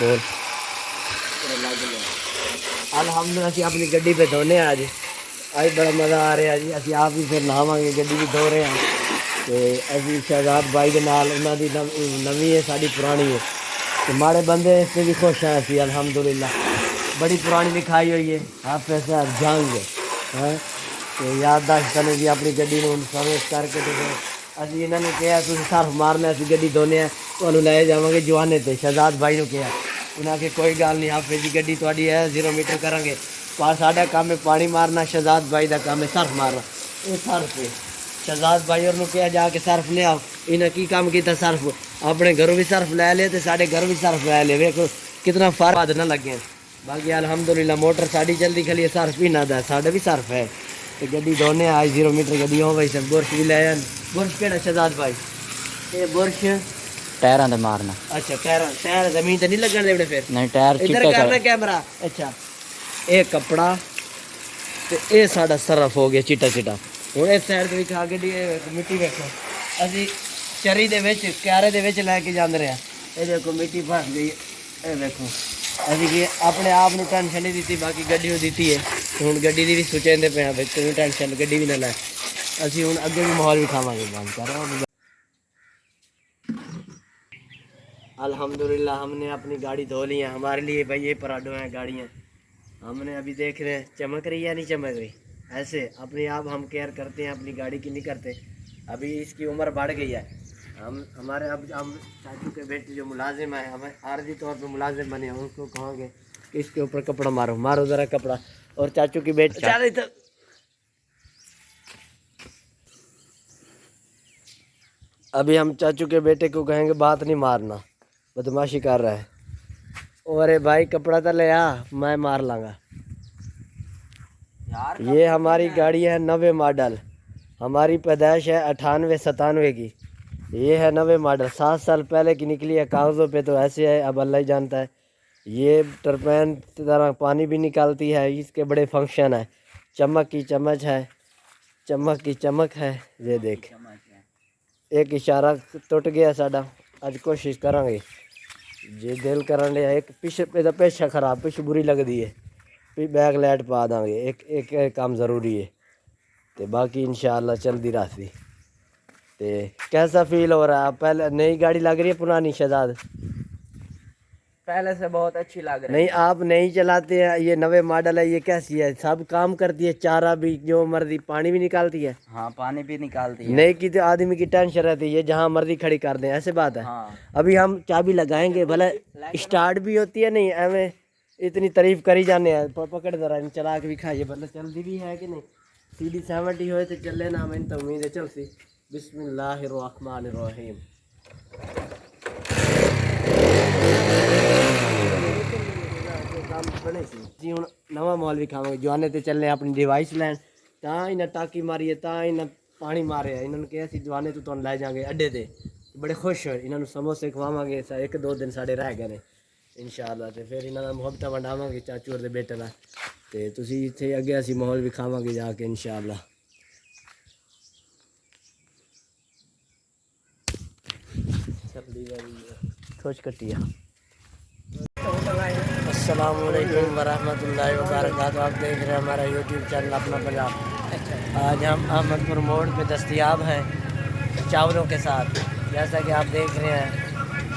بول الحمدللہ اسی اپنی گڈی پہ دھونے آج بڑا مزہ آ رہا جی. اسی آپ بھی پھر نہاواں گے, گڈی بھی دھو رہے ہیں. تے اسی شہزاد بھائی دے نال انہاں دی نویں ہے ساڈی پرانی ہے. تے ماڑے بندے اس سے بھی خوش ہیں اسی الحمدللہ. بڑی پرانی لکھائی ہوئی ہے حافظ صاحب جنگ ہے. تے یادداشت کرنے دی اپنی گڈی نوں سروس کر کے تے اسی انہاں نے کہا تسی صرف مارنا اسی گڈی دھونے ہیں تانوں لے جاواں گے جوانے تے. شہزاد بھائی نوں کہا انہاں کہ کوئی گل نہیں حافظ جی گڈی تہاڈی ہے 0 میٹر کریں گے. ساڈا کام ہے پانی مارنا, شہزاد بھائی دا کام ہے صرف مارنا. یہ صرف ہے شہزاد بھائی اور کہا جا کے صرف لے آؤ. انہیں کی کام کیتا صرف اپنے گھروں بھی صرف لے لے تے ساڈے گھروں بھی صرف لے لے. ویکھو کتنا فرق نہ لگے. باقی الحمدللہ موٹر ساڈی جلدی کھلی ہے صرف ہی نہ دا ساڈا بھی صرف ہے. تے گڈی دھونے آج 0 میٹر گڈی ہو گئی سب برش بھی لے آن. برش کہڑا شہزاد بھائی؟ یہ برش ٹائراں تے مارنا. اچھا ٹائر زمین تے نہیں لگن دے پھر نہیں ٹائر ادھر چٹے کرنا کیمرہ. اچھا یہ کپڑا تے یہ ساڈا سرف ہو گیا چٹا چٹا. ہوں اس سائڈ تے ویکھا گڈی مٹی ویکھو اسی چری دے وچ کیارے دے وچ لے کے جاندے رہے. یہ دیکھو مٹی پھس گئی. یہ دیکھو ابھی کہ اپنے آپ کو ٹینشن نہیں دیتی باقی گڈی کو دیتی ہے. ہوں گڈی کی بھی سوچیں پہ ہیں تمہیں ٹینشن گڈی بھی نہ لے. اسی ہوں اگے بھی ماحول بھی کھاواں گے بند کرو. الحمدللہ ہم نے اپنی گاڑی دھو لی ہے. ہمارے لیے بھائی یہ پراڈو ہیں گاڑیاں. ہم نے ابھی دیکھ رہے ہیں چمک رہی یا نہیں چمک رہی. ایسے اپنے آپ ہم کیئر کرتے ہیں اپنی گاڑی کی نہیں کرتے. ابھی اس کی عمر بڑھ گئی ہے. ہمارے اب ہم چاچو کے بیٹے جو ملازم ہیں ہمیں عارضی طور پہ ملازم بنے ہیں ان کو کہیں گے کہ اس کے اوپر کپڑا مارو ذرا کپڑا. اور چاچو کی بیٹی ابھی ہم چاچو کے بیٹے کو کہیں گے بات نہیں مارنا, بدماشی کر رہا ہے. ارے بھائی کپڑا تو لے آ میں مار لاں گا. یہ ہماری گاڑی ہے 90 ماڈل. ہماری پیدائش ہے 98-97 کی. یہ ہے 90 ماڈل 7 سال پہلے کی نکلی ہے. کاغذوں پہ تو ایسے ہے اب اللہ ہی جانتا ہے. یہ ٹرپین کی طرح پانی بھی نکالتی ہے. اس کے بڑے فنکشن ہیں. چمک کی چمچ ہے, چمک کی چمک ہے. یہ دیکھ ایک اشارہ ٹوٹ گیا ساڈا. اج کوشش کریں گے جی دل کرن لیا ایک پیچھا خراب پیچھ بری لگتی ہے. بیک لائٹ پا دیں گے. ایک کام ضروری ہے تو باقی انشاءاللہ چلتی رہتی. تے کیسا فیل ہو رہا ہے؟ پہلے نئی گاڑی لگ رہی ہے پرانی شہزاد؟ پہلے سے بہت اچھی لگ رہی نہیں ہے. آپ نہیں چلاتے ہیں. یہ 90 ماڈل ہے. یہ کیسی ہے؟ سب کام کرتی ہے, چارہ بھی جو مرضی, پانی بھی نکالتی ہے. ہاں پانی بھی نکالتی ہے. نہیں کی تو آدمی کی ٹینشن رہتی ہے یہ جہاں مرضی کھڑی کر دیں. ایسے بات ہے. ہاں ابھی ہم چابی لگائیں گے بھلا اسٹارٹ بھی ہوتی ہے نہیں ایویں اتنی تعریف کری جانے ہیں. پکڑ ذرا چلا کے بھی کھائیے بھلا چلتی بھی ہے کہ نہیں. CD 70 ہوئے تو چلے نا میں تو امید ہے چلتی. بسم اللہ الرحمن الرحیم. جی ہوں نواں مال بھی کھاواں گے. جوانے تے چلنے اپنی ڈیوائس لین تاں انہیں ٹاکی ماری ہے تاں انہیں پانی مارے ہے. انہوں نے کہا سی جوانے تو لے جاؤں گے اڈے تے. بڑے خوش ہوئے. انہوں نے سموسے کھواواں گے. 1-2 دن ساڈے رہ گئے انشاءاللہ. تے پھر انہوں نے محبت ونڈاواں گے چاچو اور بیٹے نال. تے تسی اتنے اگے اسی ماحول بھی کھاواں گے جا کے انشاءاللہ. کھوج کٹیا. السلام علیکم ورحمۃ اللہ وبرکاتہ. آپ دیکھ رہے ہیں ہمارا یوٹیوب چینل اپنا پنجاب. آج ہم احمد پور موڑ پہ دستیاب ہیں چاولوں کے ساتھ. جیسا کہ آپ دیکھ رہے ہیں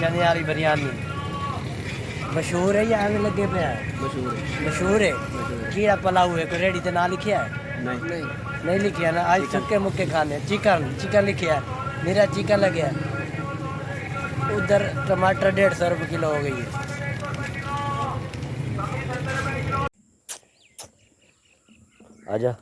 چنے والی بریانی مشہور ہے یا ایویں لگے پہ ہے؟ مشہور ہے. کیڑا پلاؤ ہے کوئی ریڈی تے نہ لکھیا ہے؟ نہیں لکھیا نا. آج چکے مکے کھانے. چکن لکھیا ہے. میرا چکن لگیا ہے. ادھر ٹماٹر 150 روپے کلو ہو گئی ہے. آجا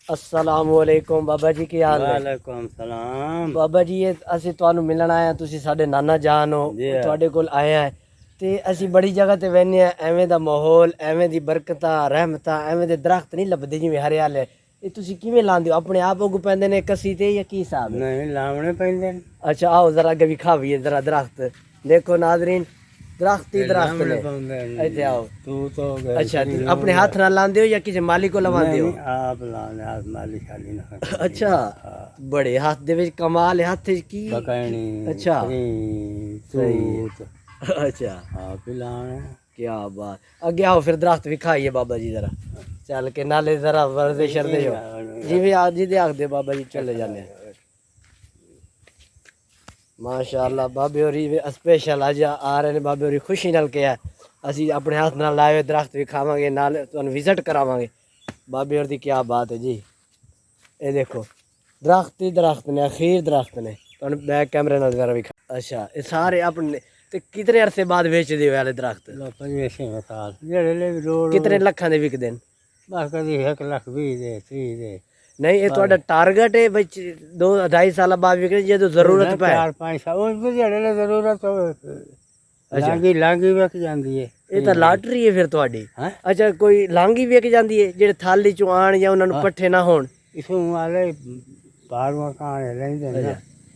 السلام علیکم بابا جی. کی حال ہے؟ وعلیکم السلام. بابا جی یہ اسی تانوں ملن آئے ہیں. تسی ساڈے نانا جان ہو. تواڈے کول آئے ہیں تے اسی بڑی جگہ تے وہنے ہیں. ایویں دا ماحول ایویں دی برکتاں رحمتاں ایویں دے درخت نہیں لبدے جویں ہریالے ਇਹ ਤੁਸੀਂ ਕਿਵੇਂ ਲਾਉਂਦੇ ਹੋ? ਆਪਣੇ ਆਪ ਉਗ ਪੈਂਦੇ ਨੇ ਕੱਸੀ ਤੇ ਜਾਂ ਕੀ ਹਿਸਾਬ ਹੈ? ਨਹੀਂ ਲਾਉਣੇ ਪੈਂਦੇ ਨੇ। ਅੱਛਾ ਆਓ ਜ਼ਰਾ ਅੱਗੇ ਵਿਖਾਵੀਏ ਜ਼ਰਾ ਦਰਖਤ ਦੇਖੋ ਨਾਜ਼ਰੀਨ, ਦਰਖਤ ਹੀ ਦਰਖਤ ਲਾਉਣੇ ਨੇ। ਪੈਂਦੇ ਨੇ। ਇੱਥੇ ਆਓ। ਤੂੰ ਤਾਂ ਗਏ ਅੱਛਾ ਆਪਣੇ ਹੱਥ ਨਾਲ ਲਾਉਂਦੇ ਹੋ ਜਾਂ ਕਿਸੇ ਮਾਲੀ ਕੋ ਲਵਾਉਂਦੇ ਹੋ? ਆਪ ਲਾਉਣੇ, ਆਪ ਮਾਲੀ ਸ਼ਾਲੀ ਨਾ ਅੱਛਾ ਬੜੇ ਹੱਥ ਦੇ ਵਿੱਚ ਕਮਾਲ ਹੈ, ਹੱਥ 'ਚ ਕੀ? ਬਕਾਇਣੀ ਅੱਛਾ ਸਹੀ ਅੱਛਾ ਆਪ ਹੀ ਲਾਉਣੇ। ਕੀ ਬਾਤ। ਅੱਗੇ ਆਓ ਫਿਰ ਦਰਖਤ ਵਿਖਾਈਏ ਬਾਬਾ ਜੀ ਜ਼ਰਾ ਚੱਲ ਕੇ, ਨਾਲੇ ਜ਼ਰਾ ਵਰਦੇ ਸ਼ਰਦੇ ਹੋ ਜਿਵੇਂ ਅੱਜ ਜਿਹਦੇ ਆਖਦੇ ਬਾਬਾ ਜੀ ਚਲੇ ਜਾਂਦੇ। ਮਾਸ਼ਾਅੱਲਾ ਬਾਬੇ ਹੋਰੀ ਸਪੈਸ਼ਲ ਅੱਜ ਆ ਰਹੇ ਨੇ। ਬਾਬੇ ਹੋਰੀ ਖੁਸ਼ੀ ਨਾਲ ਕਿਹਾ ਅਸੀਂ ਆਪਣੇ ਹੱਥ ਨਾਲ ਲਾਏ ਹੋਏ ਦਰਖਤ ਵਿਖਾਵਾਂਗੇ, ਨਾਲ ਤੁਹਾਨੂੰ ਵਿਜ਼ਿਟ ਕਰਾਵਾਂਗੇ। ਬਾਬੇ ਹੋਰੀ ਦੀ ਕੀ ਬਾਤ ਹੈ ਜੀ। ਇਹ ਦੇਖੋ ਦਰਖਤ ਹੀ ਦਰਖਤ ਨੇ, ਅਖੀਰ ਦਰਖਤ ਨੇ। ਤੁਹਾਨੂੰ ਬੈਕ ਕੈਮਰੇ ਨਾਲ ਜ਼ਰਾ ਵਿਖਾ। ਅੱਛਾ ਇਹ ਸਾਰੇ ਆਪਣੇ ਤੇ ਕਿਤਨੇ ਅਰਸੇ ਬਾਅਦ ਵੇਚਦੇ ਹੋ ਵਾਲੇ ਦਰਖਤ? ਸਾਲ ਜਿਹੜੇ ਲੈ ਰੋਡ ਕਿਤਨੇ ਲੱਖਾਂ ਦੇ ਵਿਕਦੇ ਨੇ? ਬਸ ਕਦੀ 1 ਲੱਖ 20 ਦੇ 30 ਦੇ। ਨਹੀਂ ਇਹ ਤੁਹਾਡਾ ਟਾਰਗੇਟ ਹੈ ਵਿੱਚ 2-2.5 ਸਾਲਾਂ ਬਾਅਦ ਵਿਕਣੇ ਜਦੋਂ ਜ਼ਰੂਰਤ ਪਏ? 4-5 ਸਾਲ ਉਹ ਜਿਹੜੇ ਲੈ ਜ਼ਰੂਰਤ ਹੋਵੇ। ਲਾਂਗੀ ਵਿਕ ਜਾਂਦੀ ਹੈ। ਇਹ ਤਾਂ ਲਾਟਰੀ ਹੈ ਫਿਰ ਤੁਹਾਡੀ। ਹੈਂ? ਅੱਛਾ ਕੋਈ ਲਾਂਗੀ ਵਿਕ ਜਾਂਦੀ ਹੈ ਜਿਹੜੇ ਥਾਲੀ ਚੋਂ ਆਣ ਜਾਂ ਉਹਨਾਂ ਨੂੰ ਪੱਠੇ ਨਾ ਹੋਣ? ਇਸੋਂ ਵਾਲੇ ਬਾਹਰੋਂ ਕਾਣੇ ਲੈਂਦੇ ਨੇ,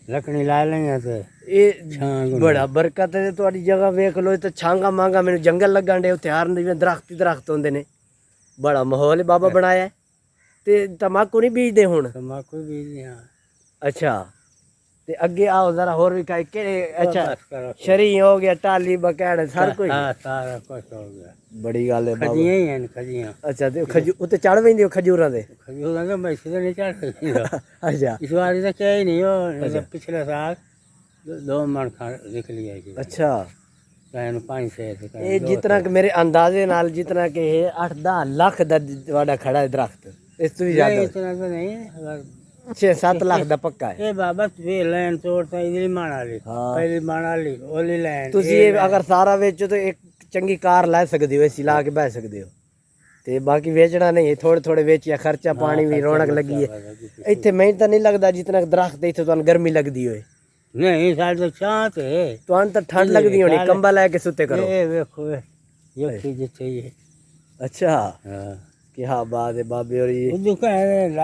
ਲੱਕੜੀ ਲਾ ਲਈਆਂ ਤੇ ਇਹ ਬੜਾ ਬਰਕਤ ਹੈ ਤੁਹਾਡੀ ਜਗ੍ਹਾ। ਵੇਖ ਲਓ ਇਹ ਤਾਂ ਛਾਂਗਾ ਮਾਂਗਾ ਮੈਨੂੰ ਜੰਗਲ ਲੱਗਣ ਡੇ, ਉੱਥੇ ਹਾਰਨ ਜਿਵੇਂ ਦਰਖਤ ਹੀ ਦਰਖਤ ਹੁੰਦੇ ਨੇ। ਬੜਾ ਮਾਹੌਲ ਬਾਬਾ ਬਣਾਇਆ ਹੈ। ਤੇ ਤਮਾਕੂ ਨਹੀਂ ਬੀਜਦੇ ਹੁਣ? ਤਮਾਕੂ ਬੀਜਦੇ ਹਾਂ। ਅੱਛਾ ਤੇ ਅੱਗੇ ਆਓ ਜ਼ਰਾ ਹੋਰ ਵੀ ਕਿਹੜੇ? ਅੱਛਾ ਸ਼ਰੀ ਹੋ ਗਿਆ, ਟਾਲੀ ਬਕੈੜ ਹਰ ਕੋਈ? ਹਾਂ ਸਾਰਾ ਕੁਝ ਹੋ ਗਿਆ। ਬੜੀ ਗੱਲ ਹੈ ਬਾਬਾ। ਖਜੀਆਂ ਹੀ ਹਨ ਖਜੀਆਂ। ਅੱਛਾ ਤੇ ਉੱਤੇ ਚੜ ਪੈਂਦੇ ਹੋ ਖਜੂਰਾਂ ਦੇ? ਖਜੂਰਾਂ ਦਾ ਮੈਸੇ ਤਾਂ ਨਹੀਂ ਚੜ ਸਕਦੀ। ਅੱਛਾ ਇਸ ਵਾਰੀ ਤਾਂ ਕਿਹਾ ਹੀ ਨਹੀਂ। ਉਹ ਪਿਛਲੇ ਸਾਲ 2 ਮਣ ਨਿਕਲੀ ਹੈ। ਅੱਛਾ 5-6 ਇਹ ਜਿਤਨਾ ਕਿ ਮੇਰੇ ਅੰਦਾਜ਼ੇ ਨਾਲ ਜਿਤਨਾ ਕਿ ਇਹ 8-10 ਲੱਖ ਦਾ ਤੁਹਾਡਾ ਖੜਾ ਹੈ ਦਰਖਤ, ਇਸ ਤੋਂ ਵੀ ਜ਼ਿਆਦਾ? ਇਤਨਾ ਤਾਂ ਨਹੀਂ, 6-7 ਲੱਖ ਦਾ ਪੱਕਾ ਹੈ। ਇਹ ਬਾਬਾ ਵੀ ਲੈਣ ਤੋੜ ਤਾਂ ਇਹਦੀ ਮਾਣ ਵਾਲੀ, ਪਹਿਲੀ ਮਾਣ ਵਾਲੀ ਉਹਲੀ ਲੈਣ। ਤੁਸੀਂ ਇਹ ਅਗਰ ਸਾਰਾ ਵੇਚੋ ਤਾਂ ਇੱਕ ਚੰਗੀ ਕਾਰ ਲੈ ਸਕਦੇ ਹੋ, ਏਸੀ ਲਾ ਕੇ ਬਹਿ ਸਕਦੇ ਹੋ। ਤੇ ਬਾਕੀ ਵੇਚਣਾ ਨਹੀਂ, ਥੋੜੇ ਥੋੜੇ ਵੇਚਿਆ, ਖਰਚਾ ਪਾਣੀ ਵੀ, ਰੌਣਕ ਲੱਗੀ ਹੈ ਇੱਥੇ। ਮੈਨੂੰ ਤਾਂ ਨਹੀਂ ਲੱਗਦਾ ਜਿਤਨਾ ਦਰਖਤ ਇੱਥੇ ਤੁਹਾਨੂੰ ਗਰਮੀ ਲੱਗਦੀ ਹੋਏ। ਨਹੀਂ ਸਾਡੇ ਛਾਂ ਤੇ ਤੁਹਾਨੂੰ ਤਾਂ ਠੰਡ ਲੱਗਦੀ ਹੋਣੀ, ਕੰਬਲ ਲੈ ਕੇ ਸੁੱਤੇ ਕਰੋ। ਇਹ ਵੇਖੋ ਇਹ ਜਿੱਥੇ ਹੀ ਹੈ। ਅੱਛਾ ਹਾਂ ਕੀ ਬਾਤ ਹੈ ਬਾਬੇ ਹੋਰੀ। ਉਹ ਦੁਕਾਨ